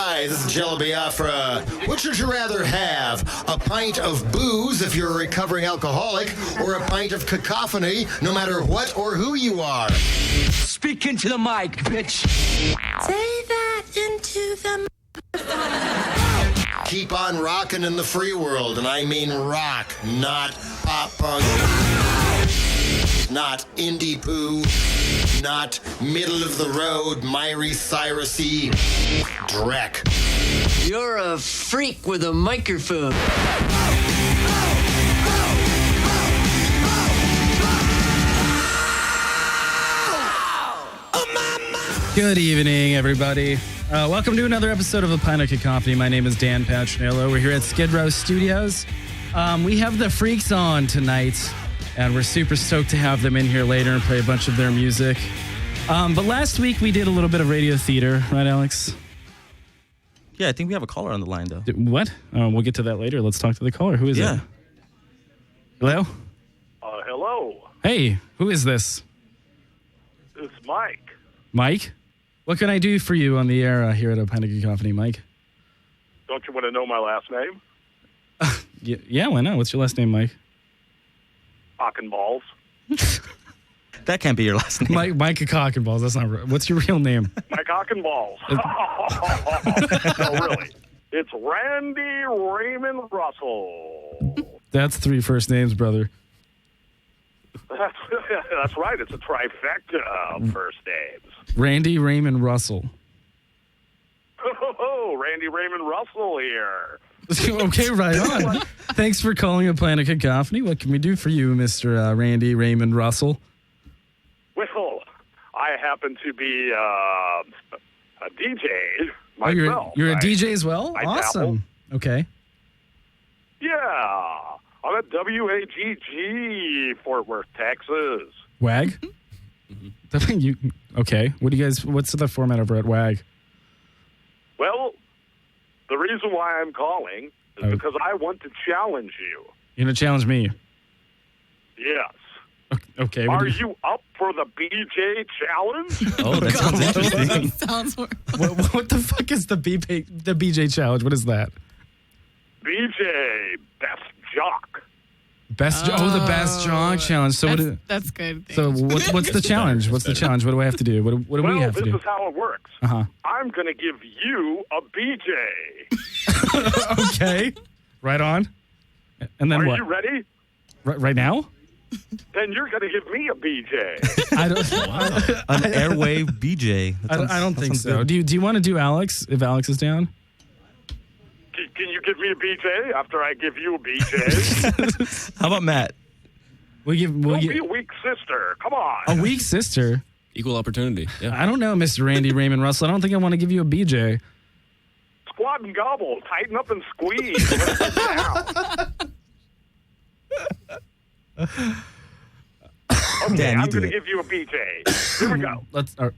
Hi, this is Jello Biafra. Which would you rather have? A pint of booze if you're a recovering alcoholic, or a pint of cacophony no matter what or who you are? Speak into the mic, bitch. Say that into the... Keep on rocking in the free world, and I mean rock, not pop punk, not indie poo, not middle of the road, Miley Cyrus-y dreck. You're a freak with a microphone. Good evening, everybody. Welcome to another episode of A Pint of Cacophony. My name is Dan Patronello. We're here at Skidrow Studios. We have the Freaks on tonight, and we're super stoked to have them in here later and play a bunch of their music. But last week we did a little bit of radio theater, right, Alex? Yeah, I think we have a caller on the line, though. What? We'll get to that later. Let's talk to the caller. Who is it? Hello? Hello. Hey, who is this? It's Mike. Mike? What can I do for you on the air here at A Pint of Cacophony, Mike? Don't you want to know my last name? Yeah, why not? What's your last name, Mike? Cock and Balls. That can't be your last name. Mike Cock and Balls. That's not real. What's your real name? My Cock and Balls. No, really. It's Randy Raymond Russell. That's 3 first names, brother. That's right. It's a trifecta of first names. Randy Raymond Russell. Oh, Randy Raymond Russell here. Okay, right on. Thanks for calling A Pint of Cacophony. What can we do for you, Mr. Randy Raymond Russell? Well, I happen to be a DJ myself. You're a DJ as well? I Awesome. dabble. Okay. Yeah. I'm at WAGG, Fort Worth, Texas. WAG? Okay. What's the format over at WAG? Well, the reason why I'm calling is because I want to challenge you. You're going to challenge me? Yes. Okay. Are you up for the BJ challenge? Oh, that sounds interesting. Sounds what the fuck is the BJ challenge? What is that? BJ, best jock. The best jock challenge. So that's good. So what's the challenge? What's the challenge? What do I have to do? What do we have to do? This is how it works. I'm going to give you a BJ. Okay. Right on. And then what? Are you ready? Right now? Then you're going to give me a BJ. An airwave BJ. I don't think so. Do you want to do Alex, if Alex is down? Can you give me a BJ after I give you a BJ? How about Matt? Don't be a weak sister. Come on. A weak sister? Equal opportunity. Yeah. I don't know, Mr. Randy Raymond Russell. I don't think I want to give you a BJ. Squat and gobble. Tighten up and squeeze. Let's get down. Okay, Dan, I'm going to give you a BJ. Here we go.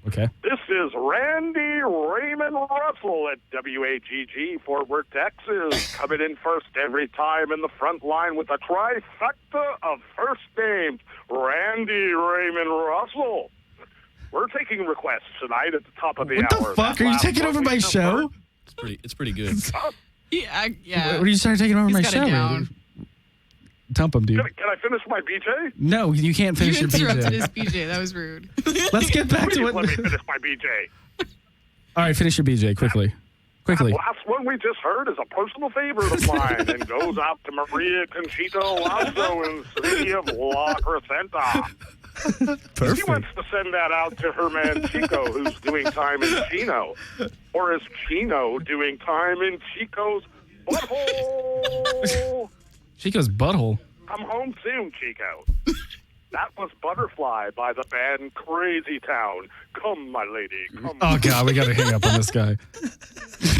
Okay. This is Randy Raymond Russell at WAGG, Fort Worth, Texas, coming in first every time in the front line with a trifecta of first names. Randy Raymond Russell. We're taking requests tonight at the top of the hour. What the fuck? Are you taking over my show? It's pretty good. Yeah. What are you starting taking over my show? Down. Dump him, dude. Can I finish my BJ? No, you can't finish You your interrupted BJ. his BJ. That was rude. Let's get back to Please what. let me finish my BJ. All right, finish your BJ quickly. That last one we just heard is a personal favorite of mine and goes out to Maria Conchita Alonso in the city of La Crescenta. Perfect. She wants to send that out to her man Chico, who's doing time in Chino. Or is Chino doing time in Chico's butthole? Chico's butthole? Come home soon, Chico. That was Butterfly by the band Crazy Town. Come, my lady, come. Oh, God, we got to hang up on this guy.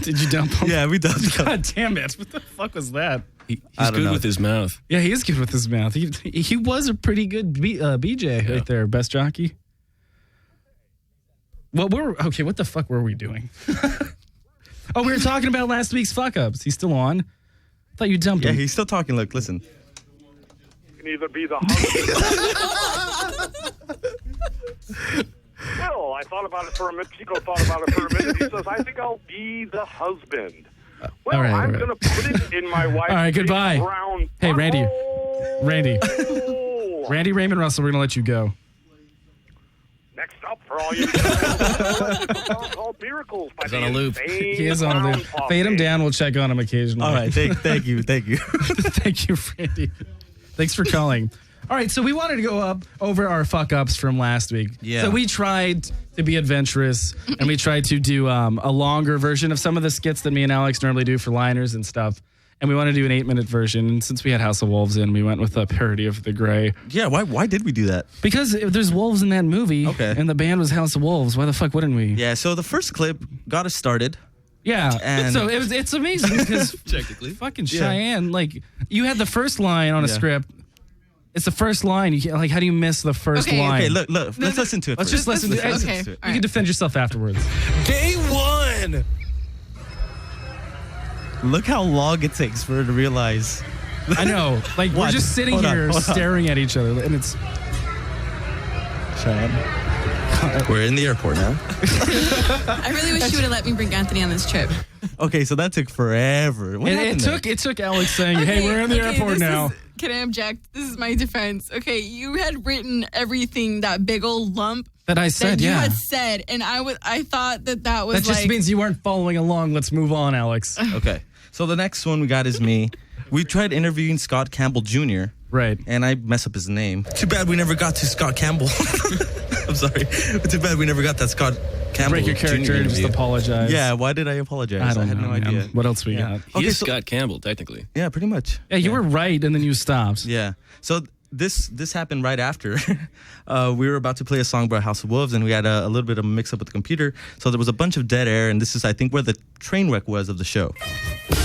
Did you dump him? Yeah, we dumped him. God damn it. What the fuck was that? He's good with his mouth. Yeah, he is good with his mouth. He was a pretty good BJ right there, best jockey. Well, okay, what the fuck were we doing? Oh, we were talking about last week's fuck-ups. He's still on? I thought you dumped him. Yeah, he's still talking. Look, listen. Can either be the husband. Well, I thought about it for a minute. Chico thought about it for a minute. He says, I think I'll be the husband. Well, all right, I'm going to put it in my wife's All right, goodbye. brown Hey, Randy. butthole. Randy Raymond Russell, we're going to let you go. Next up for all you a song called Miracles by He's on a loop. He is on a loop. Fade him down. We'll check on him occasionally. All right, thank you. Thank you, Randy. Thanks for calling. All right, so we wanted to go over our fuck-ups from last week. Yeah. So we tried to be adventurous, and we tried to do a longer version of some of the skits that me and Alex normally do for liners and stuff. And we want to do an 8-minute version. And since we had House of Wolves in, we went with a parody of The Grey. Yeah, why did we do that? Because there's wolves in that movie, Okay. and the band was House of Wolves. Why the fuck wouldn't we? Yeah, so the first clip got us started. Yeah, And- so it's amazing because Technically. fucking Cheyenne, like, you had the first line on a script. It's the first line. You can't, like, how do you miss the first Okay. line? Okay, look, let's listen to it. Let's first. just listen to it. Okay. You All can right. defend yourself afterwards. Day one. Look how long it takes for her to realize. I know. Like, we're What? just sitting Hold on, here hold on. staring at each other, and it's... Cheyenne. We're in the airport now. I really wish you would have let me bring Anthony on this trip. Okay, so that took forever. What It happened there? took Alex saying, "Hey, we're in the airport now." Can I object? This is my defense. Okay, you had written everything, that big old lump That I said, that you yeah. had said, and I thought that was That just like, means you weren't following along. Let's move on, Alex. Okay, so the next one we got is me. We tried interviewing Scott Campbell Jr. Right. And I mess up his name. Too bad we never got to Scott Campbell. I'm sorry. Too bad we never got that Scott Campbell Break your Jr. character and just interview. apologize. Yeah, why did I apologize? I don't had know, no man. idea. What else we got? He Okay, is so- Scott Campbell, technically. Yeah, pretty much. Yeah, you were right, and then you stopped. Yeah. So this happened right after. We were about to play a song by House of Wolves, and we had a little bit of a mix-up with the computer. So there was a bunch of dead air, and this is, I think, where the train wreck was of the show.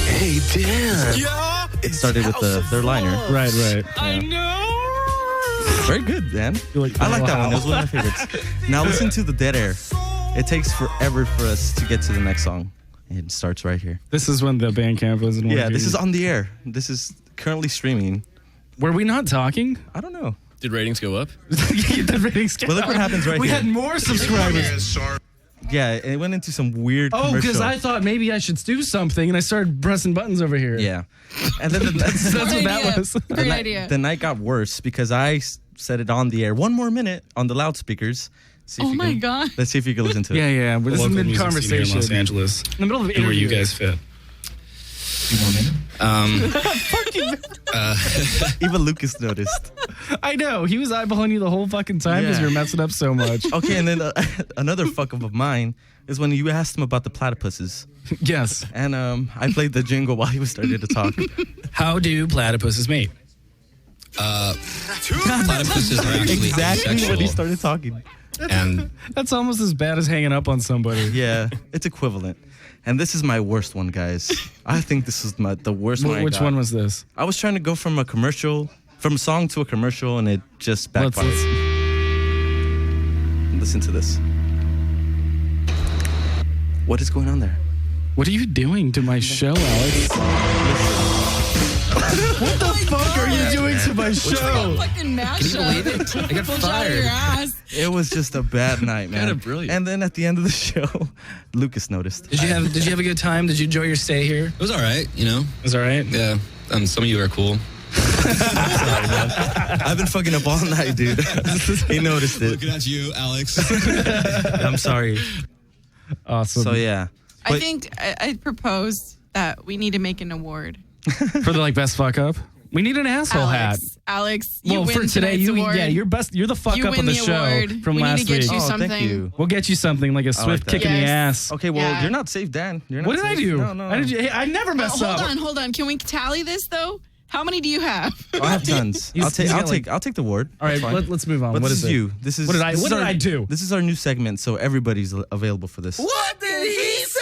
Hey, Dan. Yeah. It started with their liner. Right. I know. Very good, Dan. You're like, I like that wow. one. It was one of my favorites. Now listen to the dead air. It takes forever for us to get to the next song. It starts right here. This is when the Bandcamp was in. Yeah, this is on the air. This is currently streaming. Were we not talking? I don't know. Did ratings go up? The ratings. Well, look what happens right we here. had more subscribers. Yeah, it went into some weird Oh, commercial. because I thought maybe I should do something, and I started pressing buttons over here. Yeah. And then That's what Great that idea. was. Great idea. the night got worse because I said it on the air. One more minute on the loudspeakers. See if Oh you my can- God. Let's see if you can listen to it. Yeah. This is Local mid music scene here in conversation. Los Angeles. In the middle of the And where you interview. guys fit. Even Lucas noticed. I know. He was eyeballing you the whole fucking time because Yeah. you were messing up so much. Okay, and then another fuck up of mine is when you asked him about the platypuses. Yes. And I played the jingle while he was starting to talk. How do platypuses mate? Platypuses are actually Exactly when he asexual, started talking. and That's almost as bad as hanging up on somebody. Yeah, it's equivalent. And this is my worst one, guys. I think this is the worst one I Which got. one was this? I was trying to go from a song to a commercial, and it just backfired. Listen to this. What is going on there? What are you doing to my show, Alex? What the fuck are you doing to my show? Fucking mashup. Can you believe it? I got Pulled you out of fired. your ass. It was just a bad night, man. Kinda brilliant. And then at the end of the show, Lucas noticed. Did you have a good time? Did you enjoy your stay here? it was all right, you know. Was all right? Yeah, some of you are cool. I've been fucking up all night, dude. He noticed it. at you, Alex. I'm sorry. Awesome. So yeah. I But- think I proposed that we need to make an award. For the best fuck up, we need an asshole hat. Alex, you Well, win for today, tonight's award. you're the fuck You up win of the the show award. from We need to last get week. you Oh, something. thank you. We'll get you something like a swift that. kick in the Yes. ass. Okay, well, Yeah. you're not safe, Dan. You're not What did I safe. do? No. Hey, I never mess up. Hold on. Can we tally this though? How many do you have? I have tons. He's- he's got, I'll take the award. All right, That's fine. let's move on. But What this is is it? you. This is What did I- this what is did our- I do? This is our new segment, so everybody's available for this. What did he say?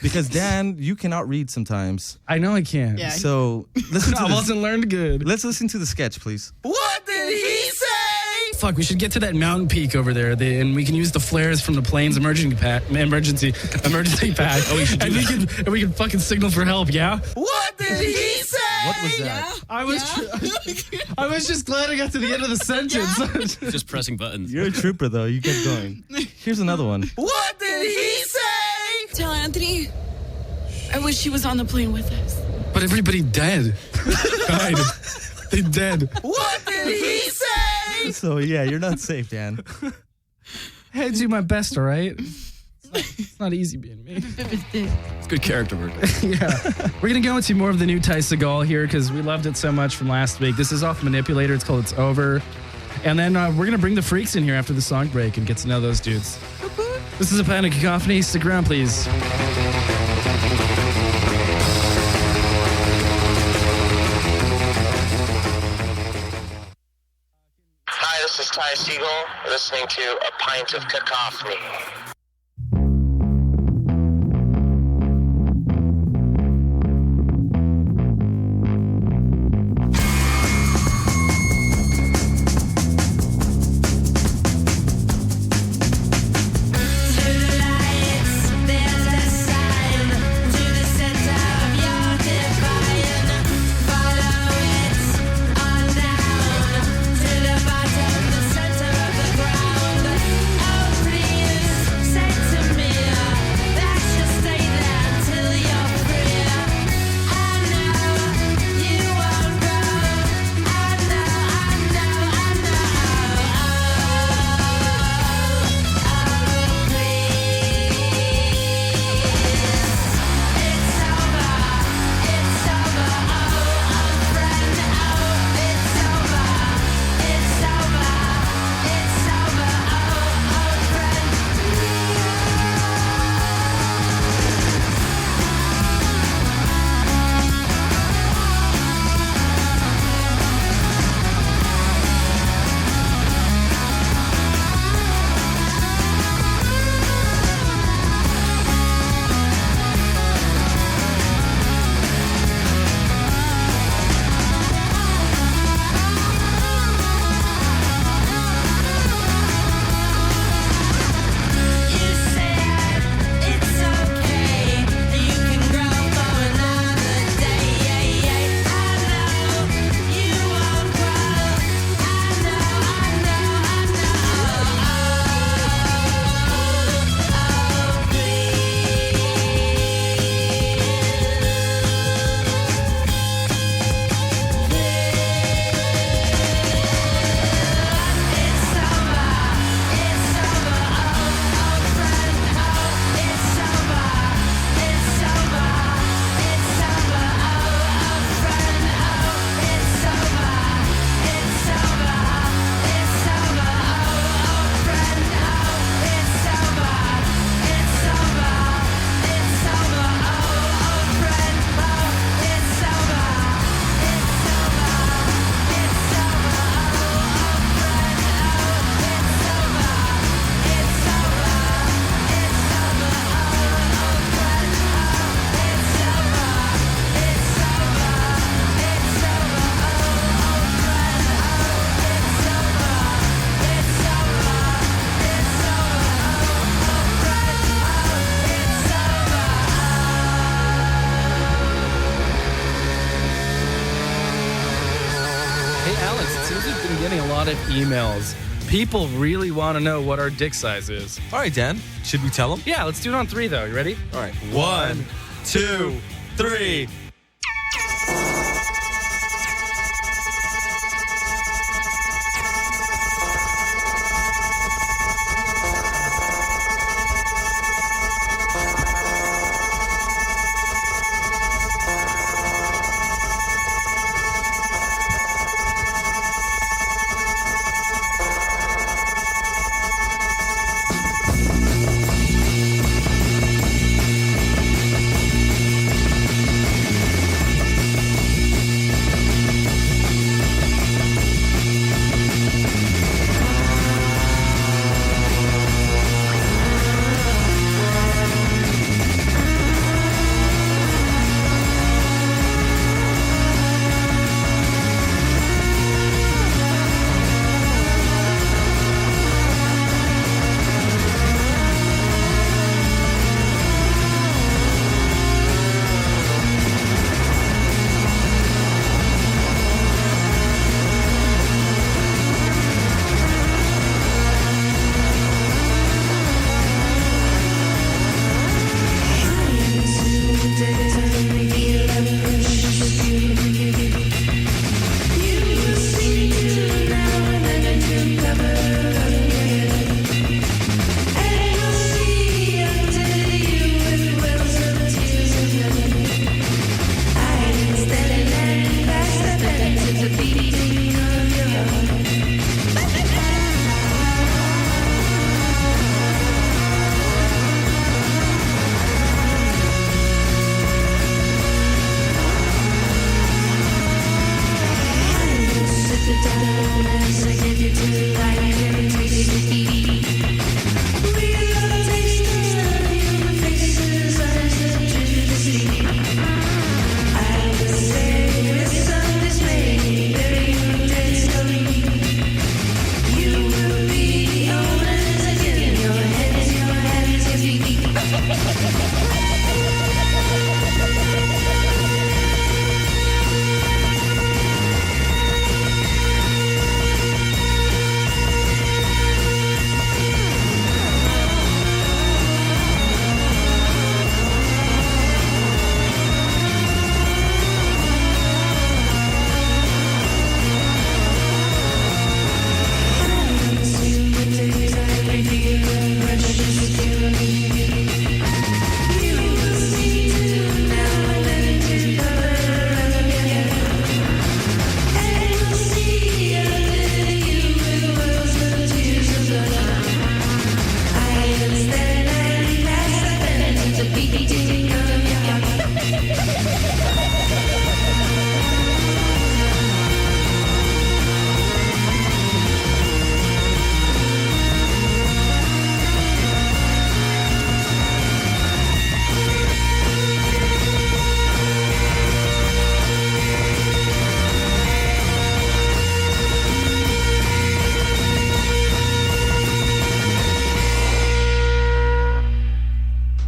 Because Dan, you cannot read sometimes. I know I can't. Yeah. So listen to I this. wasn't learned good. Let's listen to the sketch, please. What did he say? Fuck, we should get to that mountain peak over there, and we can use the flares from the plane's emergency pack. And we can fucking signal for help. Yeah. What did he say? What was that? I was just glad I got to the end of the sentence. Just pressing buttons. You're a trooper, though. You kept going. Here's another one. What did he say? Tell Anthony, I wish he was on the plane with us. But everybody dead. Died. They dead. What did he say? So yeah, you're not safe, Dan. Hey, do my best, all right? It's not easy being me. It's good character work. Yeah. We're going to go into more of the new Ty Segall here because we loved it so much from last week. This is off Manipulator. It's called It's Over. And then we're going to bring the freaks in here after the song break and get to know those dudes. This is a Panic Cacophony. Stick around, please. Hi, this is Ty Segall, listening to A Pint of Cacophony. lot of emails. People really want to know what our dick size is. All right, Dan. Should we tell them? Yeah, let's do it on 3, though. You ready? All right. 1, 2, 3.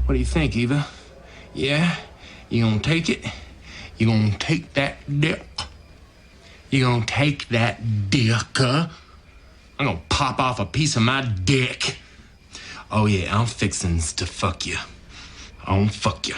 What do you think, Eva? Yeah? You gonna take it? You gonna take that dick? You gonna take that dick, huh? I'm gonna pop off a piece of my dick. Oh yeah, I'm fixin' to fuck you. I won't fuck you.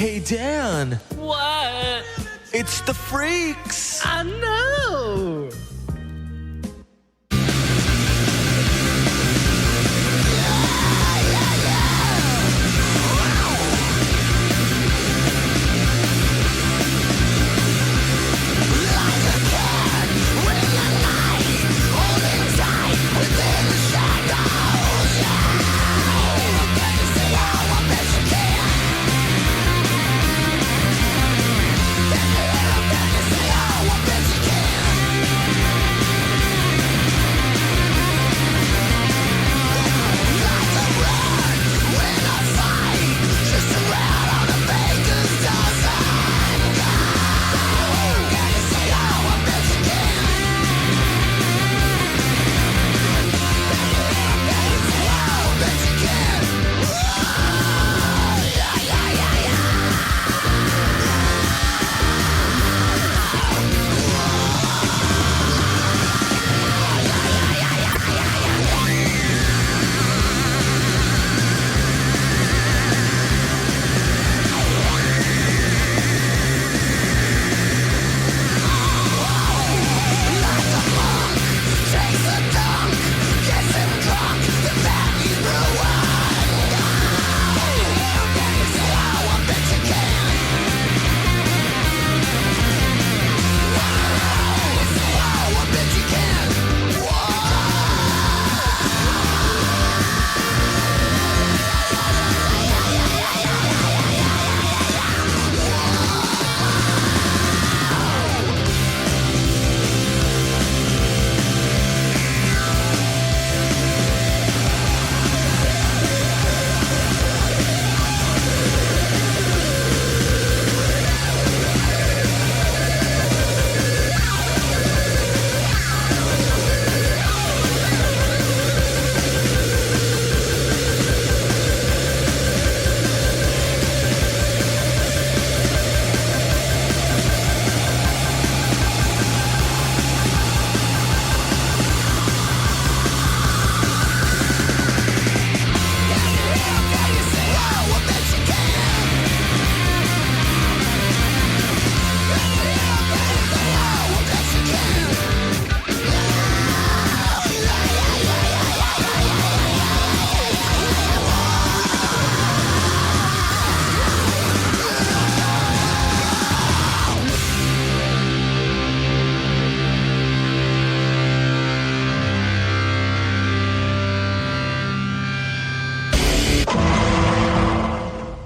Hey, Dan. What? It's the Freaks. I know. I bet you can.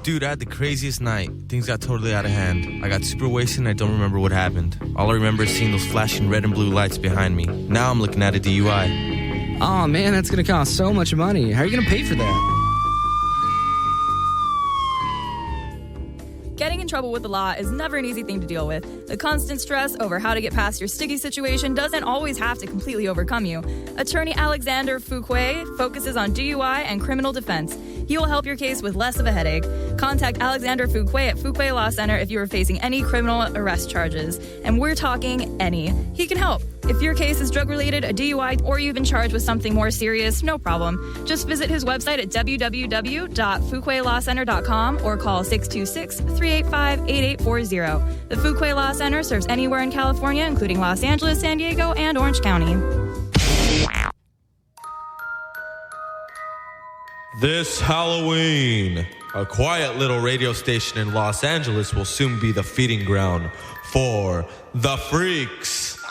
Dude, I had the craziest night. Things got totally out of hand. I got super wasted and I don't remember what happened. All I remember is seeing those flashing red and blue lights behind me. Now I'm looking at a DUI. Oh, man, that's going to cost so much money. How are you going to pay for that? Getting in trouble with the law is never an easy thing to deal with. The constant stress over how to get past your sticky situation doesn't always have to completely overcome you. Attorney Alexander Fuquay focuses on DUI and criminal defense. He will help your case with less of a headache. Contact Alexander Fuquay at Fuquay Law Center if you are facing any criminal arrest charges. And we're talking any. He can help. If your case is drug-related, a DUI, or you've been charged with something more serious, no problem. Just visit his website at www.fuquaylawcenter.com or call 626-385-8840. The Fuquay Law Center serves anywhere in California, including Los Angeles, San Diego, and Orange County. This Halloween, a quiet little radio station in Los Angeles will soon be the feeding ground for the freaks.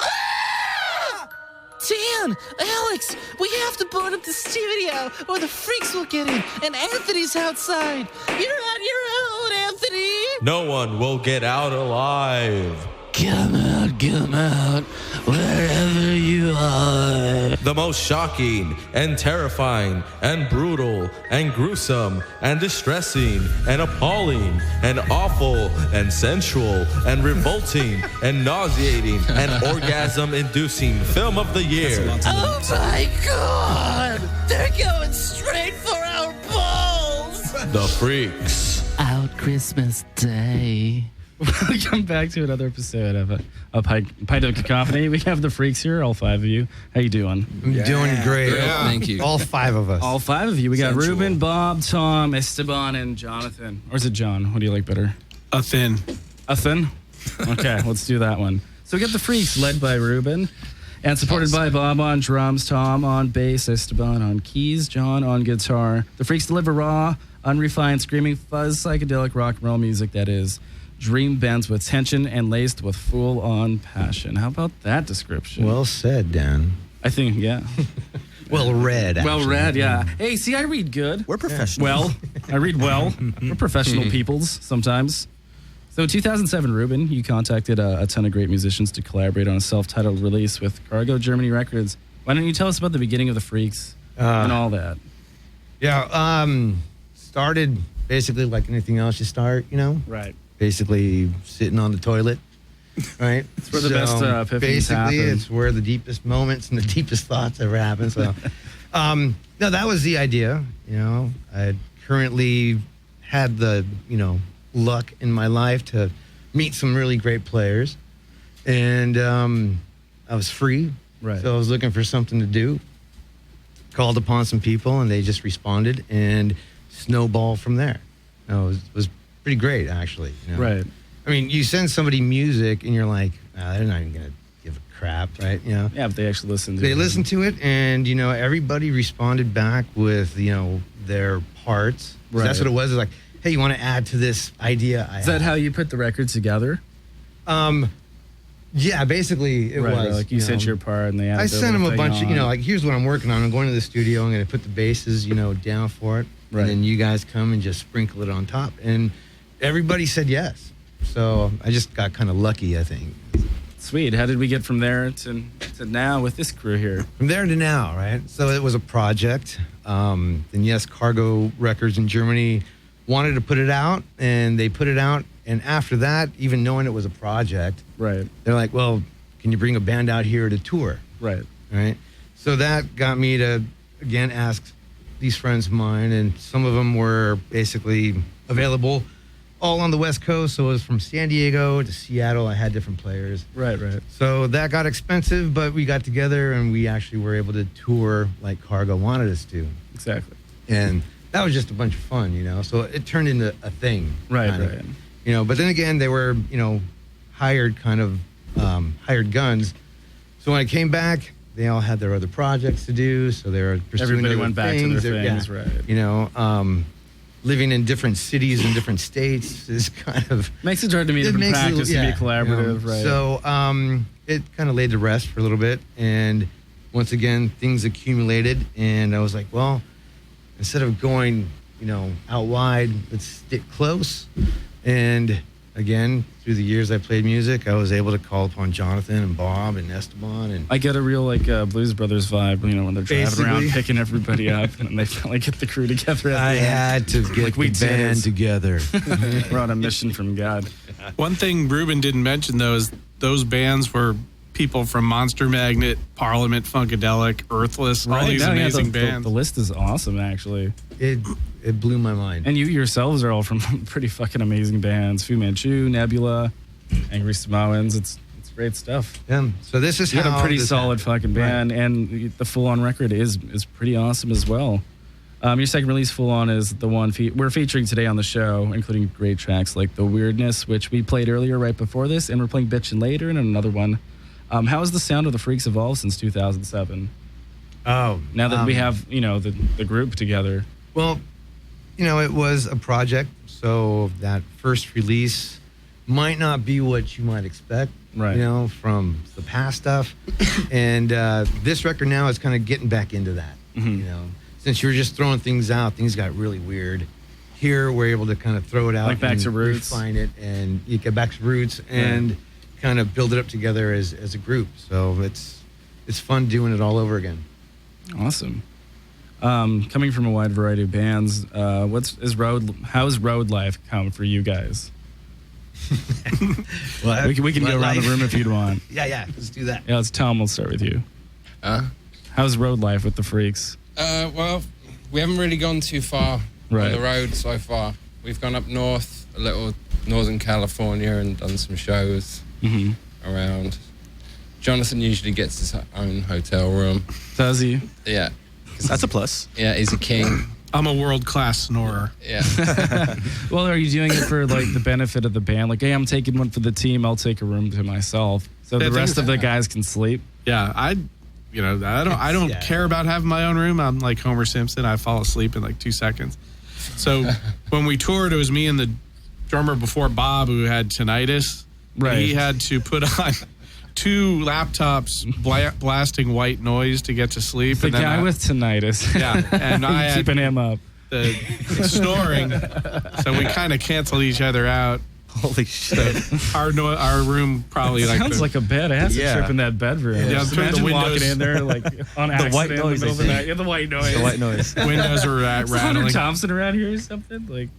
Dan, Alex, we have to board up the studio or the freaks will get in, and Anthony's outside. You're on your own, Anthony. No one will get out alive. Get him out, wherever you are. The most shocking and terrifying and brutal and gruesome and distressing and appalling and awful and sensual and revolting and nauseating and orgasm-inducing film of the year. Oh my God! They're going straight for our balls! The Freaks. Out Christmas Day. Welcome back to another episode of a Pint of Cacophony. We have the freaks here, all five of you. How you doing? I'm doing great. Yeah. Thank you. All five of us. All five of you. We got Sensual. Ruben, Bob, Tom, Esteban, and Jonathan. Or is it John? What do you like better? A thin. A thin? Okay, let's do that one. So we got the freaks led by Ruben and supported by Bob on drums, Tom on bass, Esteban on keys, John on guitar. The freaks deliver raw, unrefined, screaming fuzz, psychedelic rock and roll music that is dream bends with tension and laced with full-on passion. How about that description? Well said, Dan. I think, yeah. Well read, actually. Well read, yeah. Hey, see, I read good. We're professional. Well, I read well. We're professional peoples sometimes. So in 2007, Ruben, you contacted a ton of great musicians to collaborate on a self-titled release with Cargo Germany Records. Why don't you tell us about the beginning of the Freaks and all that? Yeah, started basically like anything else you start, you know? Right. Basically sitting on the toilet, right? It's where the best epiphanies basically, happen. it's where the deepest moments and the deepest thoughts ever happen. So, no, that was the idea. You know, I currently had the luck in my life to meet some really great players, and I was free, right? So I was looking for something to do. Called upon some people, and they just responded, and snowballed from there. It was pretty great, actually. Right. I mean, you send somebody music, and you're like, they're not even gonna give a crap, right? Yeah, but they actually listened to it. They listened to it, and everybody responded back with their parts. Right. That's what it was. It was like, hey, you want to add to this idea? Is that how you put the record together? Yeah, basically it right, was. like you sent your part, and they added. I sent them a bunch of, on. like, here's what I'm working on. I'm going to the studio. I'm going to put the basses, down for it, right. And then you guys come and just sprinkle it on top, and everybody said yes. So I just got kind of lucky, I think. Sweet. How did we get from there to now with this crew here? From there to now, right? So it was a project. And yes, Cargo Records in Germany wanted to put it out, and they put it out. And after that, even knowing it was a project, right? They're like, well, can you bring a band out here to tour? Right. Right. So that got me to, again, ask these friends of mine, and some of them were basically available all on the West Coast. So it was from San Diego to Seattle. I had different players. Right. So that got expensive, but we got together and we actually were able to tour like Cargo wanted us to. Exactly. And that was just a bunch of fun, So it turned into a thing. Right. But then again, they were, hired guns. So when I came back, they all had their other projects to do. So they were pursuing Everybody other went back to things. their things, right. Living in different cities and different states is kind of... Makes it hard to meet up and practice and be collaborative, right? So it kind of laid to rest for a little bit. And once again, things accumulated. And I was like, well, instead of going out wide. Let's stick close. And again, through the years I played music, I was able to call upon Jonathan and Bob and Esteban. And I get a real Blues Brothers vibe, when they're driving around Basically. picking everybody up and they finally get the crew together. At I the end. had to get we the band together. We're on a mission from God. One thing Ruben didn't mention, though, is those bands were people from Monster Magnet, Parliament, Funkadelic, Earthless, all these amazing bands. The list is awesome, actually. It blew my mind. And you yourselves are all from pretty fucking amazing bands. Fu Manchu, Nebula, Angry Samoans. It's great stuff. Yeah. So this is you had how a pretty this solid happened. fucking band, and the Full On record is pretty awesome as well. Your second release, Full On, is the one we're featuring today on the show, including great tracks like The Weirdness, which we played earlier right before this, and we're playing Bitchin' later, and another one. How has the sound of the Freaks evolved since 2007? Oh, now that we have the group together. Well, it was a project, so that first release might not be what you might expect, right? From the past stuff, and this record now is kind of getting back into that. Since you were just throwing things out, things got really weird. Here, we're able to kind of throw it out, Like back to roots, refine it, and you get back to roots, and kind of build it up together as a group. So it's fun doing it all over again. Awesome. Coming from a wide variety of bands, how's road life come for you guys? Well, we can go around the room if you'd want. Yeah, let's do that. Yeah, Tom. We'll start with you. How's road life with the Freaks? Well, we haven't really gone too far on the road so far. We've gone up north, a little Northern California, and done some shows around. Jonathan usually gets his own hotel room. Does he? Yeah. That's a plus. Yeah, he's a king. I'm a world-class snorer. Yeah. Well, are you doing it for the benefit of the band? Like, hey, I'm taking one for the team. I'll take a room to myself, so the rest of the guys can sleep. Yeah, I don't care about having my own room. I'm like Homer Simpson. I fall asleep in like 2 seconds. So when we toured, it was me and the drummer before Bob who had tinnitus. Right. He had to put on 2 laptops blasting white noise to get to sleep. The guy with tinnitus. Yeah, and I had keeping him up. The snoring, so we kind of canceled each other out. Holy shit! So our room probably sounds like a bad acid trip in that bedroom. Yeah, just imagine the windows, walking in there like on accident white noise, in the middle of the night. Yeah, the white noise. The white noise. Windows were rattling. Hunter Thompson around here or something like.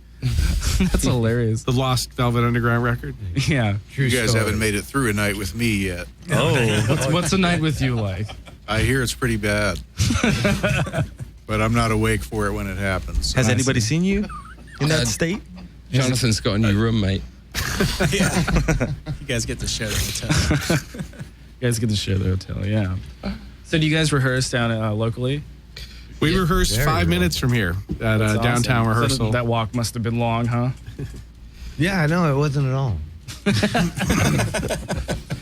That's hilarious. The Lost Velvet Underground record. Yeah. You guys haven't made it through a night with me yet. Oh, what's a night with you like? I hear it's pretty bad, but I'm not awake for it when it happens. Has anybody seen you in that state? Jonathan's got a new roommate. Yeah. You guys get to share the hotel. You guys get to share the hotel, yeah. So do you guys rehearse down locally? We rehearsed 5 minutes from here at That's downtown awesome. rehearsal. So that walk must have been long, huh? Yeah, I know it wasn't at all.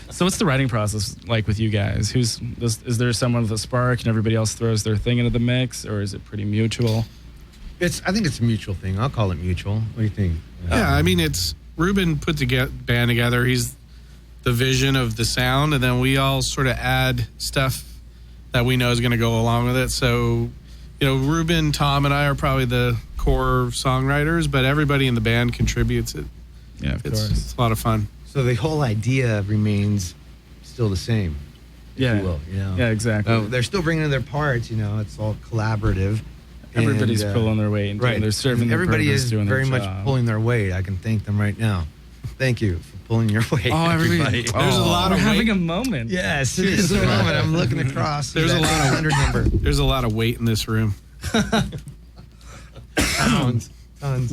So what's the writing process like with you guys? Is there someone with a spark and everybody else throws their thing into the mix, or is it pretty mutual? I think it's a mutual thing. I'll call it mutual. What do you think? Yeah, I mean, it's Ruben put the band together. He's the vision of the sound, and then we all sort of add stuff that we know is going to go along with it. So, Ruben, Tom, and I are probably the core songwriters, but everybody in the band contributes it. Yeah, of course. It's a lot of fun. So the whole idea remains still the same. If Yeah. you will, Yeah, exactly. They're still bringing in their parts. It's all collaborative. Everybody's And, pulling their weight and right. they're serving their Everybody purpose, is doing their very much job. pulling their weight. I can thank them right now. Thank you for pulling your weight. Oh, everybody! There's a lot of we're having weight. a moment. Yes, it is a moment. I'm looking across. There's a lot of 100 number. There's a lot of weight in this room. Tons.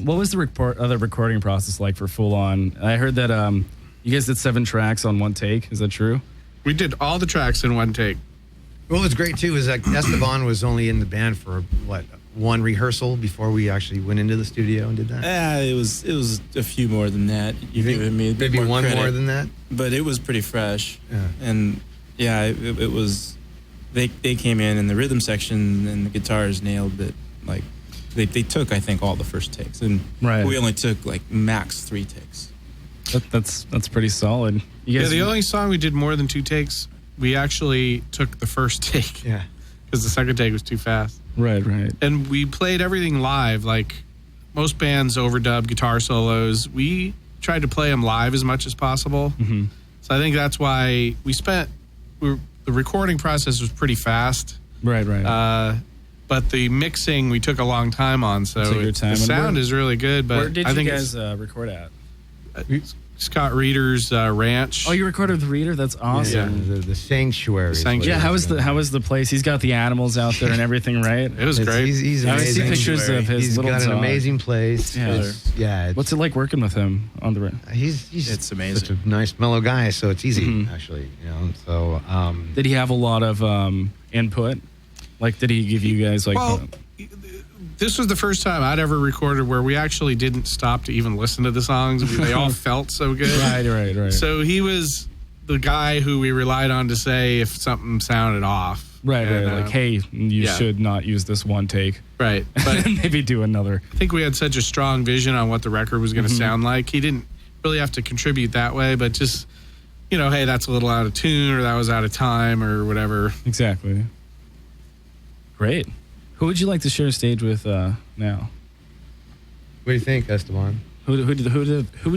What was the recording process like for Full On? I heard that you guys did 7 tracks on one take. Is that true? We did all the tracks in one take. What was great too is that Esteban was only in the band for one rehearsal before we actually went into the studio and did that. It was a few more than that. You've given me a bit maybe more one credit, more than that. but it was pretty fresh. Yeah. And yeah, it was. They came in and the rhythm section and the guitars nailed it. Like they took I think all the first takes, and we only took like max 3 takes. That's pretty solid. You guys, The only song we did more than 2 takes, we actually took the first take. Yeah. Because the second take was too fast. Right. And we played everything live. Like, most bands overdub guitar solos. We tried to play them live as much as possible. Mm-hmm. So I think that's why the recording process was pretty fast. Right. But the mixing we took a long time on. So the sound is really good. But where did I think you guys record at? Scott Reeder's ranch. Oh, you recorded with Reeder? That's awesome. Yeah, the sanctuary. Yeah, how was the place? He's got the animals out there and everything, right? It was great. He's I amazing. see pictures of his He's little got an dog. amazing place. Yeah. What's it like working with him on the? He's it's amazing. Such a nice, mellow guy. So it's easy, actually. So did he have a lot of input? Like, did he give you guys like? Well, this was the first time I'd ever recorded where we actually didn't stop to even listen to the songs. They all felt so good. Right. So he was the guy who we relied on to say if something sounded off. Right. Like, hey, you should not use this one take. Right. But maybe do another. I think we had such a strong vision on what the record was going to sound like. He didn't really have to contribute that way, but just, hey, that's a little out of tune or that was out of time or whatever. Exactly. Great. Who would you like to share a stage with now? What do you think, Esteban? Who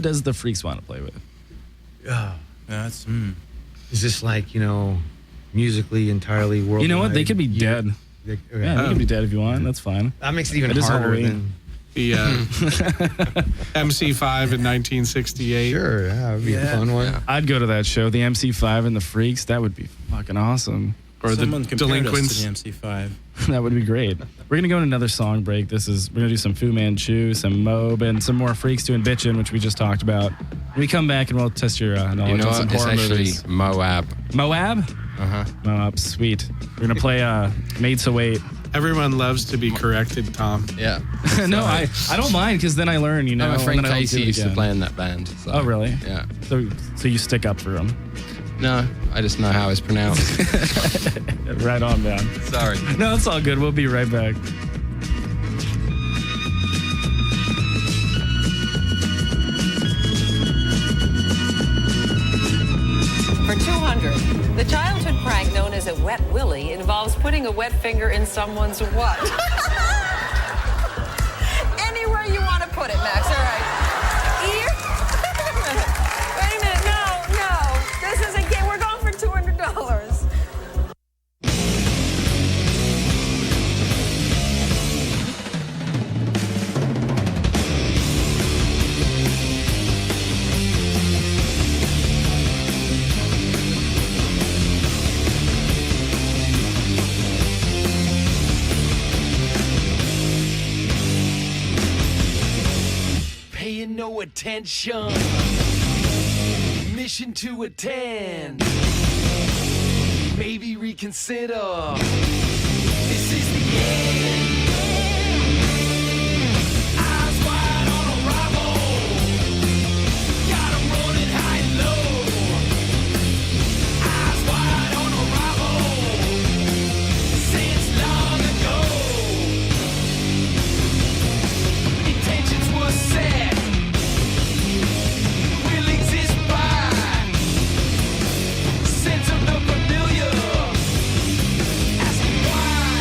does the Freaks want to play with? That's. Is this like musically entirely worldwide? You know what? They could be dead. They could be dead if you want. That's fine. That makes it even is harder Halloween. than the MC5 in 1968. Sure, yeah, it would be a fun one. Yeah. I'd go to that show. The MC5 and the Freaks. That would be fucking awesome. Or someone the Delinquents. To the MC5. That would be great. We're gonna go in another song break. We're gonna do some Fu Manchu, some Mobe, and some more Freaks doing Bitchin', which we just talked about. When we come back and we'll test your knowledge You know on some what? It's horror actually movies. Moab. Moab? Moab, sweet. We're gonna play Made So Wait. Everyone loves to be corrected, Tom. Yeah. No, I don't mind because then I learn, My friend and then I don't Casey do it used to again. play in that band. So. Oh, really? Yeah. So you stick up for him? No, I just know how it's pronounced. Right on, man. Sorry. No, it's all good. We'll be right back. For 200, the childhood prank known as a wet willy involves putting a wet finger in someone's what? Anywhere you want to put it, Max. All right. Ear? Wait a minute. No. This is a game. We're going for $200. Paying no attention. Mission to attend. Maybe reconsider. This is the end. Eyes wide on arrival. Got 'em running high and low. Eyes wide on arrival. Since long ago. Intentions were set. Will exist by sense of the familiar. Asking why.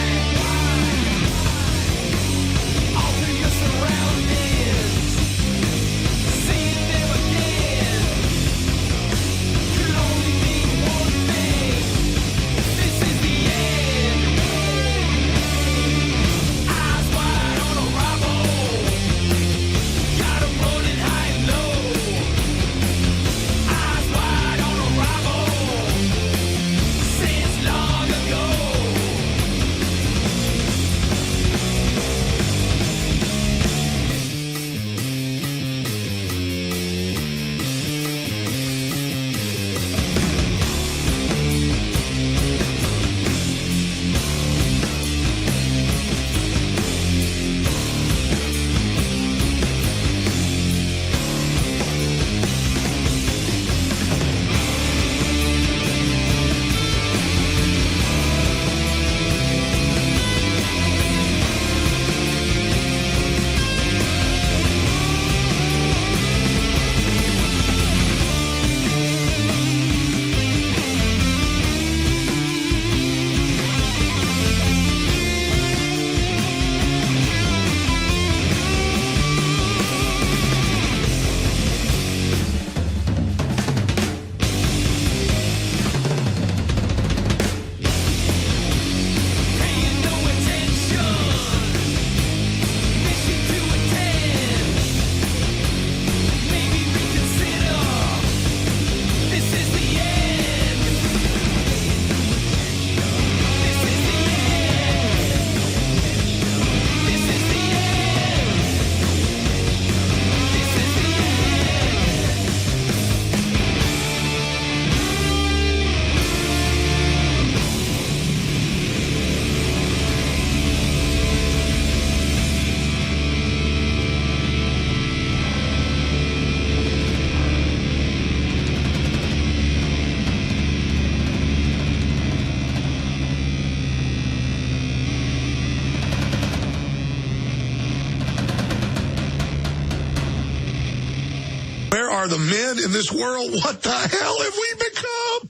are the men in this world. What the hell have we become?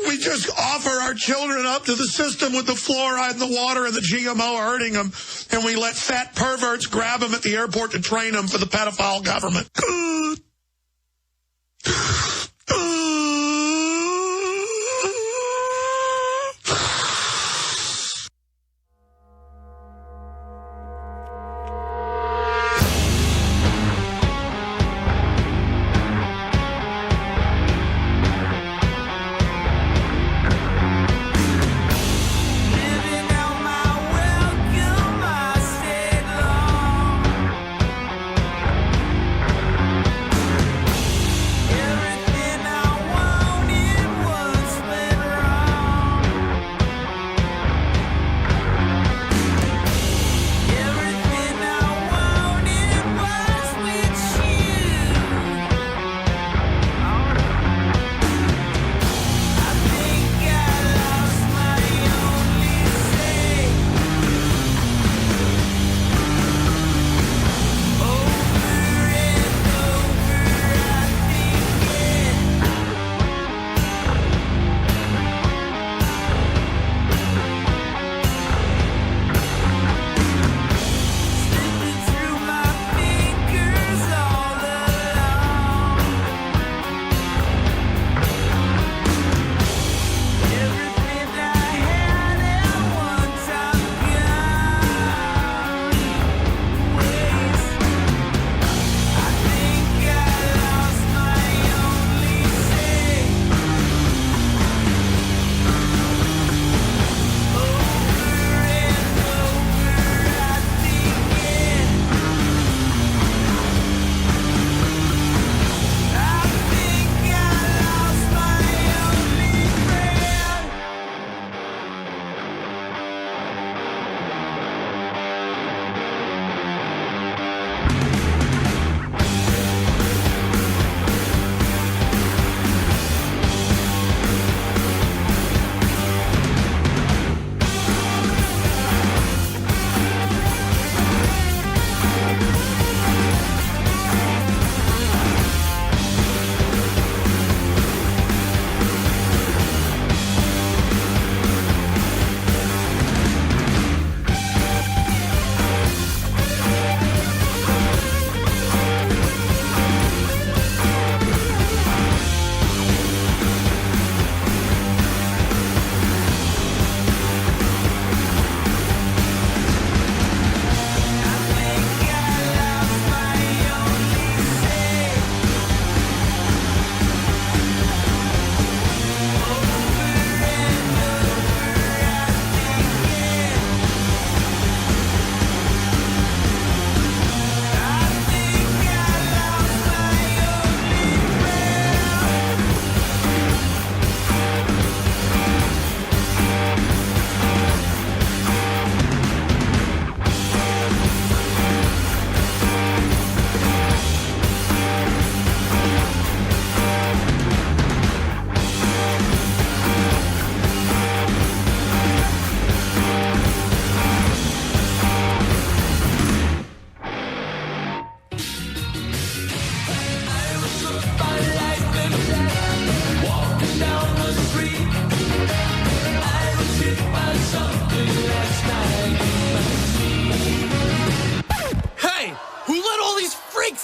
We just offer our children up to the system with the fluoride and the water and the GMO hurting them, and we let fat perverts grab them at the airport to train them for the pedophile government.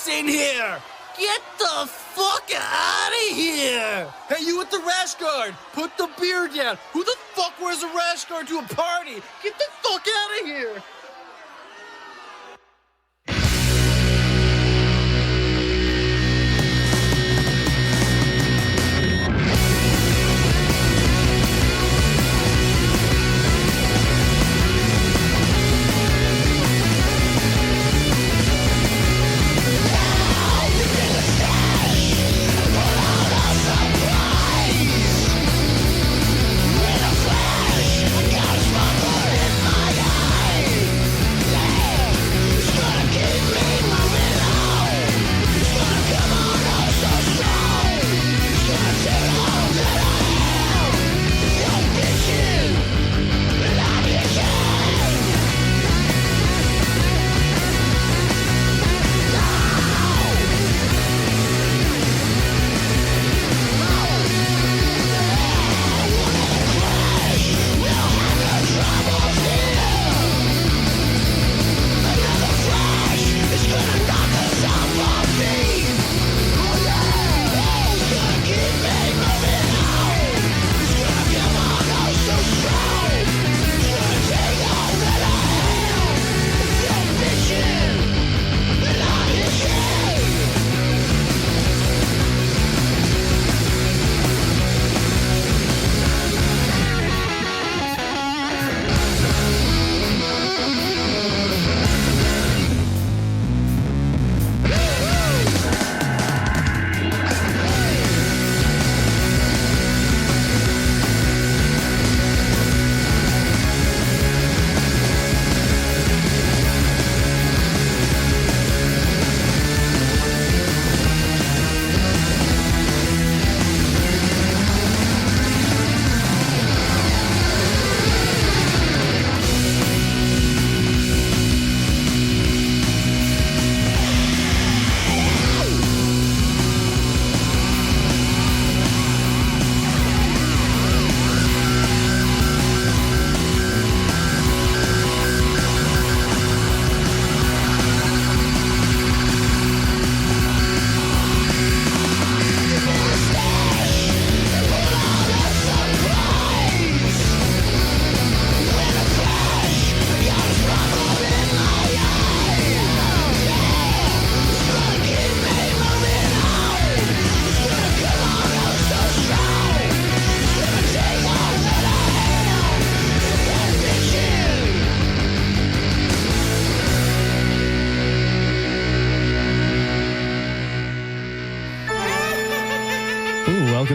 in here! Get the fuck out of here! Hey, you with the rash guard, put the beer down. Who the fuck wears a rash guard to a party? Get the fuck out of here!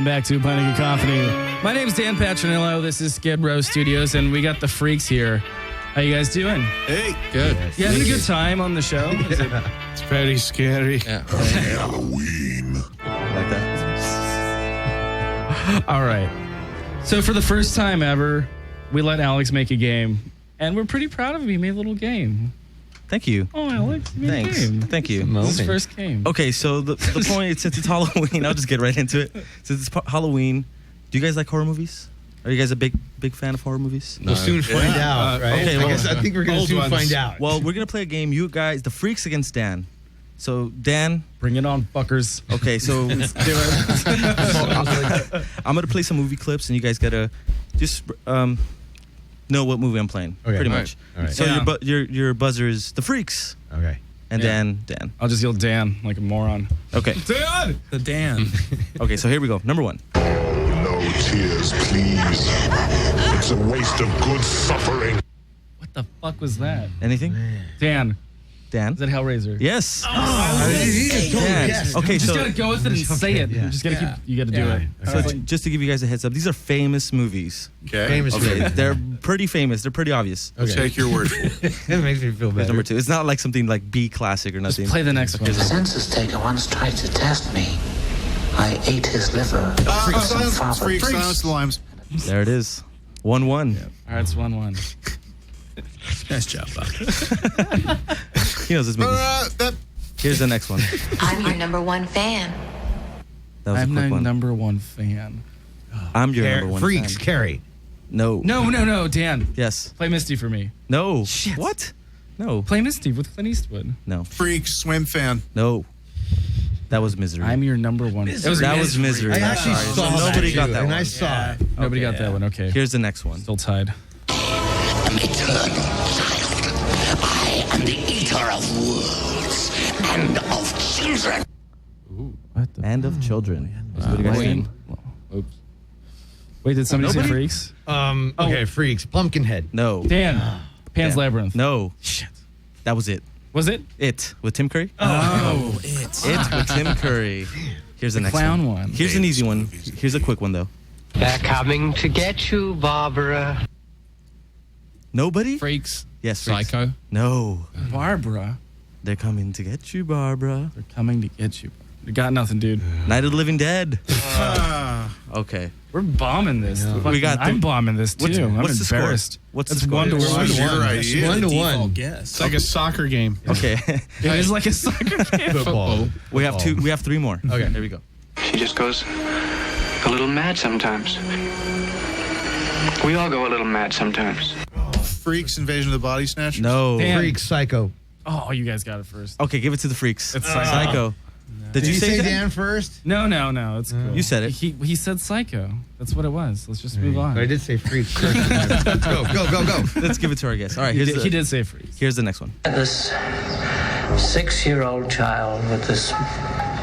Welcome back to Pint of Cacophony. My name's Dan Patronillo. This is Skidrow Studios, and we got the freaks here. How you guys doing? Hey, good. You having a good time on the show? It's very scary. Yeah. Halloween. Like that. All right. So for the first time ever, we let Alex make a game, and we're pretty proud of him. He made a little game. Thank you. Oh, Alex, you made Thanks. a game. Thank you. This is his first game. Okay, so the point, since it's Halloween, I'll just get right into it. Since it's Halloween, do you guys like horror movies? Are you guys a big fan of horror movies? We'll soon find out, right? Okay, well, I think we're going to soon find out. Well, we're going to play a game. You guys, the freaks against Dan. So, Dan. Bring it on, fuckers. Okay, so let's do it. I'm going to play some movie clips, and you guys got to just know what movie I'm playing, pretty much. All right. So your buzzer is the freaks. Okay. And Dan. I'll just yell Dan like a moron. Okay. Dan! The Dan. Okay, so here we go. Number 1. No tears, please. It's a waste of good suffering. What the fuck was that? Anything? Dan. Dan? Is that Hellraiser? Yes. He just totally guessed. Okay, You just so gotta go with it and say it. You just gotta keep. You gotta do it. So just to give you guys a heads up, these are famous movies. Okay. Famous Okay, movie. they're pretty famous. They're pretty obvious. We'll take your word for it. That makes me feel Here's better. number 2. It's not like something like B classic or nothing. Play the next one. The census taker once tried to test me. I ate his liver. Silence the limes. There it is. 1-1. All right, it's 1-1. Nice job, Bob. He knows this movie. Here's the next one. I'm your number one fan. That was I'm a quick my one. number one fan. I'm your number 1 Freaks, fan. Carrie. No. No, Dan. Yes. Play Misty for me. No. Shit. What? No. Play Misty with Clint Eastwood. No. Freaks, swim fan. No. That was Misery. I'm your number one. That was Misery. I actually Sorry. saw that, Nobody got too, that and one. I saw it. Nobody got that one. Okay. Here's the next one. Still tied. An eternal child. I am the eater of worlds and of children. And of Children. What do you guys think? Oops. Wait, did somebody say Nobody? Freaks? Okay, Freaks. Pumpkinhead. No. Dan. Pan's Dan. Labyrinth. No. Shit. That was it. Was it? It with Tim Curry. Oh, it's. It with Tim Curry. Here's the next clown one. one. Here's an easy one. Here's a quick one though. They're coming to get you, Barbara. Nobody? Freaks. Yes. Freaks. Psycho. No. Barbara. They're coming to get you, Barbara. They're coming to get you. You got nothing, dude. Night of the Living Dead. Okay. We're bombing this. We got I'm bombing this too. I'm what's the score? embarrassed. What's It's the score? 1-1. What was your idea? 1-1. It's like a soccer game. Okay. It is like a soccer game. Football. We have 2. We have 3 more. Okay. There we go. She just goes a little mad sometimes. We all go a little mad sometimes. Freaks, Invasion of the Body Snatchers. No. Dan. Freaks, Psycho. Oh, you guys got it first. Okay, give it to the freaks. It's Psycho. Did you say that? Dan first? No. It's cool. You said it. He said Psycho. That's what it was. Let's just move on. I did say Freaks. Go. Let's give it to our guest. All right. He did say Freaks. Here's the next one. This 6-year-old child with this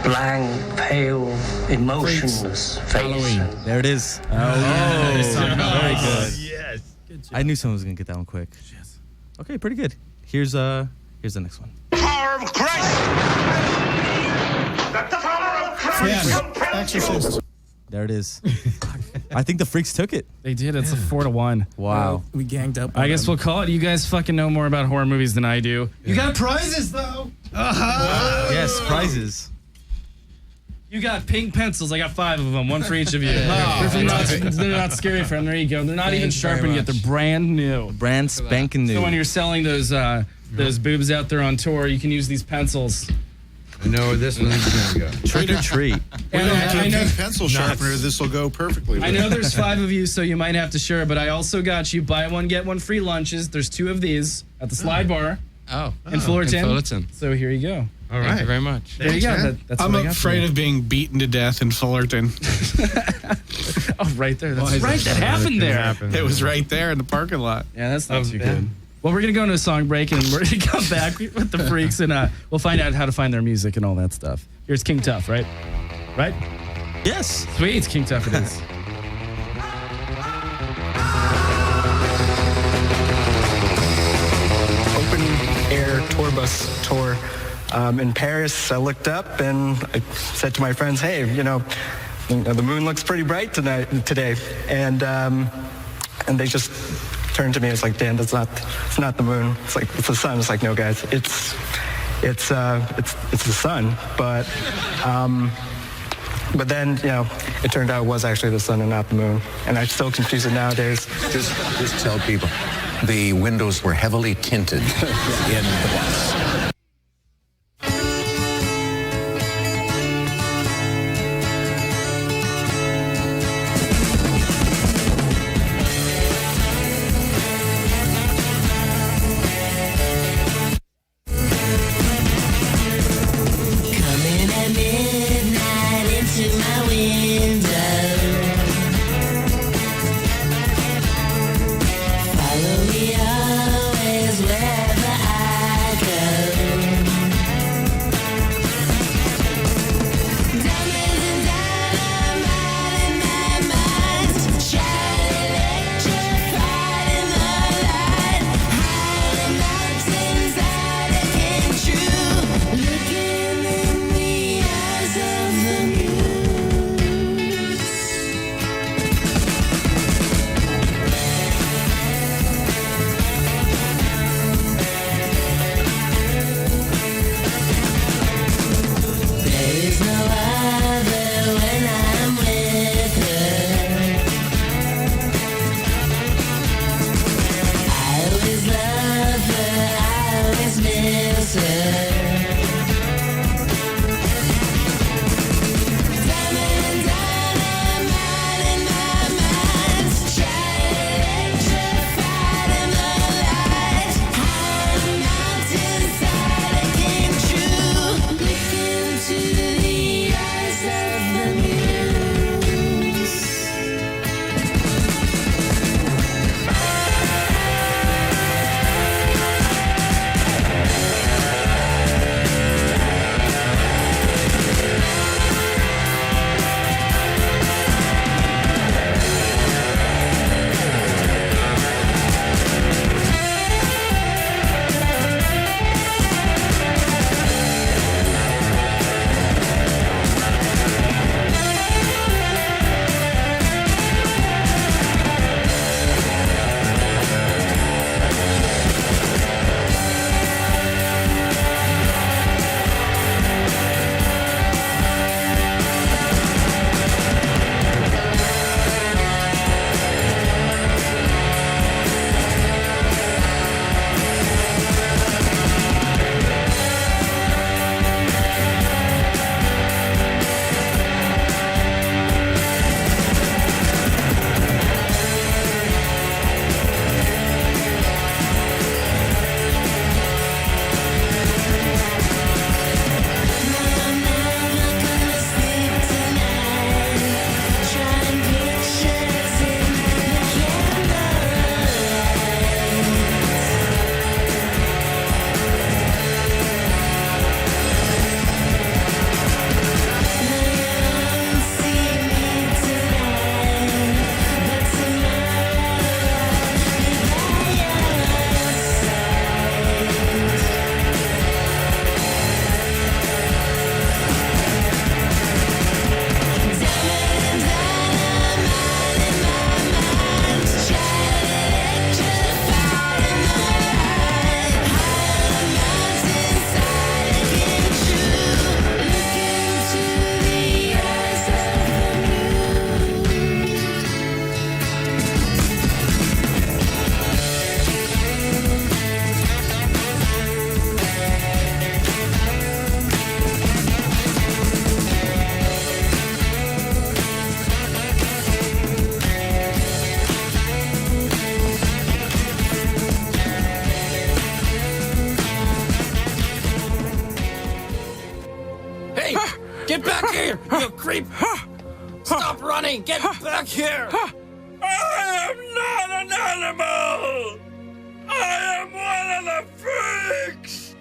blank, pale, emotionless face. There it is. Very good. Yes. I knew someone was gonna get that one quick. Yes. Okay, pretty good. Here's the next one. Power of Christ! Let the power of Christ compel you! There it is. I think the freaks took it. They did. It's a 4-1. Wow. We ganged up. I guess we'll call it. You guys fucking know more about horror movies than I do. You got prizes though. Yes, prizes. You got pink pencils. I got 5 of them, one for each of you. They're not scary from. There you go. They're not even sharpened yet. They're brand new. Brand spanking new. So when you're selling those boobs out there on tour, you can use these pencils. I know where this one's going to go. Trick or treat. And I know, Pencil sharpener. This will go perfectly. With I know there's 5 of you, so you might have to share, but I also got you buy one, get one free lunches. There's 2 of these at the Slide Bar in Fullerton. So here you go. All right. Thank you very much. There you go. That's I'm what I got afraid of being beaten to death in Fullerton. Oh, right there. That's right. That happened there. It was right there in the parking lot. Yeah, that's not too good. Well, we're going to go into a song break, and we're going to come back with the freaks, and we'll find out how to find their music and all that stuff. Here's King Tough, right? Right? Yes. Sweet. It's King Tough it is. Open air tour bus tour in Paris. I looked up and I said to my friends, hey, the moon looks pretty bright today. And they just turned to me. It's like, Dan, it's not the moon. It's like, it's the sun. It's like, no, guys, it's the sun. But then, it turned out it was actually the sun and not the moon. And I still confuse it nowadays. Just tell people the windows were heavily tinted in the bus. Coming at midnight into my window. Follow me always wherever I go. Diamonds and dynamite in my mind. Shine electrified in the light. High on mountains out it came true. Looking in the eyes of the muse. There is no other when I'm with her. I always love her, I always miss her. Diamond dynamite in my mind. Shine electrified in the light. High on mountainside it came true. Look into the eyes of the muse. Hey, get back here, you creep! Stop running! Get back here! I am not an animal! I am one of the freaks!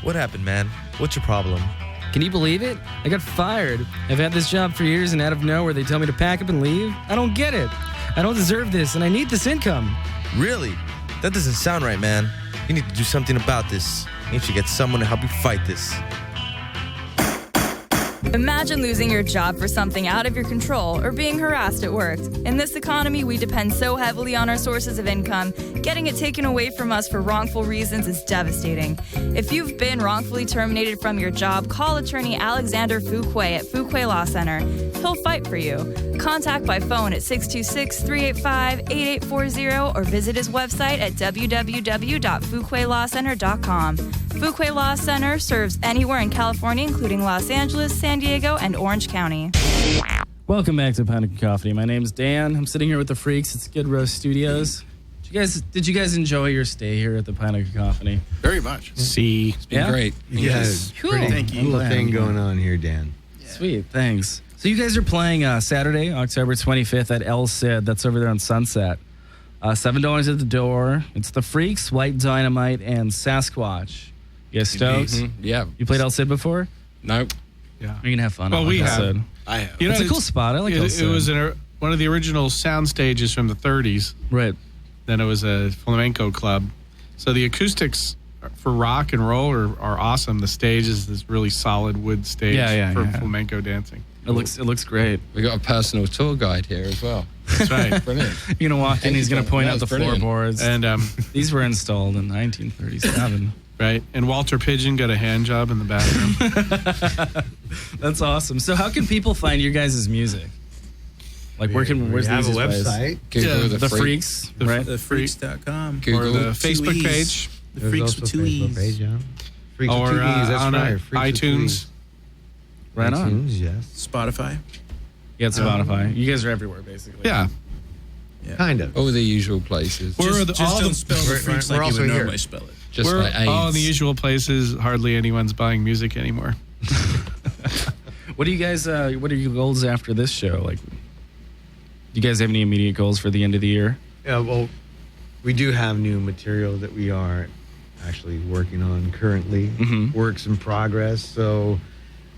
What happened, man? What's your problem? Can you believe it? I got fired. I've had this job for years, and out of nowhere, they tell me to pack up and leave. I don't get it. I don't deserve this, and I need this income. Really? That doesn't sound right, man. You need to do something about this. You should get someone to help you fight this. Imagine losing your job for something out of your control or being harassed at work. In this economy, we depend so heavily on our sources of income. Getting it taken away from us for wrongful reasons is devastating. If you've been wrongfully terminated from your job, call attorney Alexander Fuquay at Fuquay Law Center. He'll fight for you. Contact by phone at 626-385-8840 or visit his website at www.fuquaylawcenter.com. Fuquay Law Center serves anywhere in California, including Los Angeles, San Diego, and Orange County. Welcome back to Panic Cacophony. My name's Dan. I'm sitting here with the freaks at Skidrow Studios. Did you guys enjoy your stay here at the Panic Cacophony? Very much. See, It's been great. Yes. Cool. Pretty cool thing going on here, Dan. Sweet, thanks. So you guys are playing Saturday, October 25th at El Cid. That's over there on Sunset. $7 at the door. It's the Freaks, White Dynamite, and Sasquatch. You guys stoked? Mm-hmm. Yeah. You played El Cid before? Nope. Yeah. You're going to have fun. Well, we El have. Cid. I have. You know, It's a cool spot. I like El Cid. It was one of the original sound stages from the 30s. Right. Then it was a flamenco club. So the acoustics for rock and roll are awesome. The stage is this really solid wood stage for flamenco dancing. It looks great. We got a personal tour guide here as well. That's right. Brilliant. You're going to walk in, he's going to point out the brilliant. floorboards. And these were installed in 1937. right. And Walter Pigeon got a hand job in the bathroom. That's awesome. So how can people find your guys' music? Like where's the have a easiest place? website. Google The Freaks, right? Thefreaks.com. Or Google the Facebook page. The There's Freaks also with a two Facebook E's. page, yeah. Freaks Or with two E's, that's on right. Freaks with two iTunes. E's. Right on. iTunes, yes. Spotify. Yeah, it's Spotify. You guys are everywhere, basically. Yeah. Kind of. All the usual places. Just don't spell the Freaks we're like you also would here. normally spell it. Just We're like AIDS. all in the usual places. Hardly anyone's buying music anymore. What do you guys? What are your goals after this show? Like, do you guys have any immediate goals for the end of the year? Yeah, well, we do have new material that we are actually working on currently. Works in progress. So,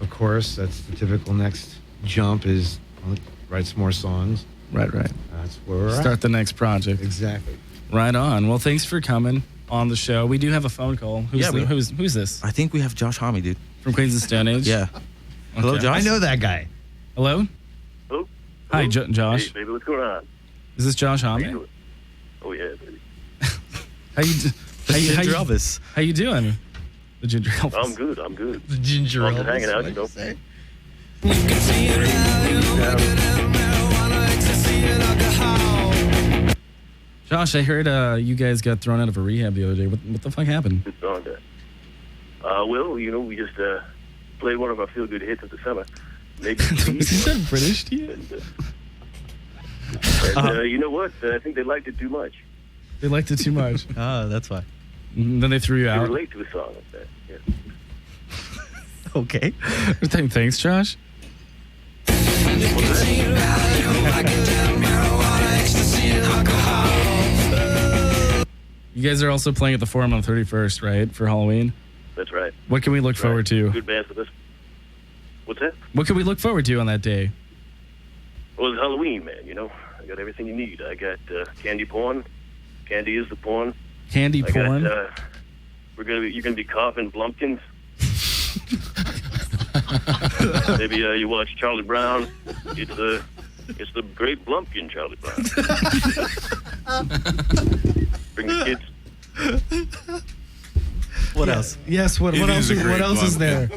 of course, that's the typical next jump is write some more songs. Right. That's where we're Start at. the next project. Exactly. Right on. Well, thanks for coming on the show. We do have a phone call. Who's this? I think we have Josh Homme, dude. From Queens of Stone Age? Yeah. Hello, Okay. Josh. I know that guy. Hello? Hello? Hi, Josh. Hey, baby, what's going on? Is this Josh How you Homme? doing? Oh, yeah, baby. How you Ginger Elvis. How you doing? The Ginger Elvis. I'm good, I'm good. The Ginger I'm just Elvis, hanging out, what'd you know. say? Josh, I heard you guys got thrown out of a rehab the other day. What the fuck happened? Good song there. Well, you know, we just played one of our feel-good hits of the summer. Maybe Is that British to you? and you know what? I think they liked it too much. They liked it too much. That's why. And then they threw you They out. relate to a song like that. Yeah. Okay. Thanks, Josh. You guys are also playing at the Forum on the 31st, right, for Halloween? That's right. What can we look That's right. forward to? Good band for this. What's that? What can we look forward to on that day? Well, it's Halloween, man, you know. I got everything you need. I got candy porn. Candy is the porn. Candy I porn? got, you're gonna be coughing blumpkins. Maybe you watch Charlie Brown. It's the great blumpkin Charlie Brown. Bring the kids. What else? Yes, what It else? is a great What else is there?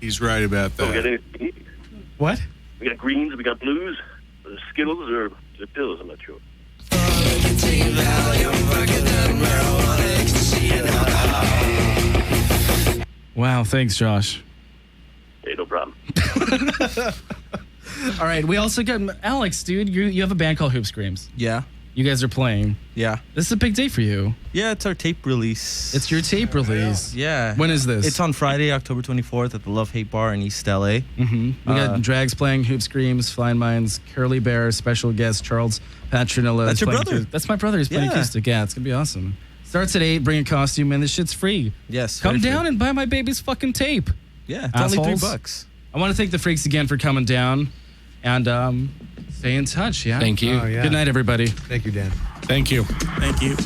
He's right about So we got that. anything you need? What? We got greens, we got blues, Skittles, or the pills, I'm not sure. Wow, thanks, Josh. Hey, no problem. All right, we also got Alex, dude. You have a band called Hoop Screams. Yeah. You guys are playing. Yeah. This is a big day for you. Yeah, it's our tape release. It's your tape release. Yeah. When is this? It's on Friday, October 24th at the Love Hate Bar in East LA. We got Drags playing, Hoop Screams, Flying Minds, Curly Bear, special guest Charles Patronilla. That's is your playing brother. That's my brother. He's playing Yeah. acoustic. Yeah, it's going to be awesome. Starts at 8, bring a costume, and this shit's free. Yes. Come very down free. and buy my baby's fucking tape. Yeah, it's only Assholes. $3. I want to thank the Freaks again for coming down and stay in touch. Yeah. Thank you. Oh, yeah. Good night, everybody. Thank you, Dan. Thank you. Thank you.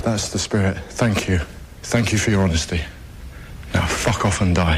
That's the spirit. Thank you. Thank you for your honesty. Now fuck off and die.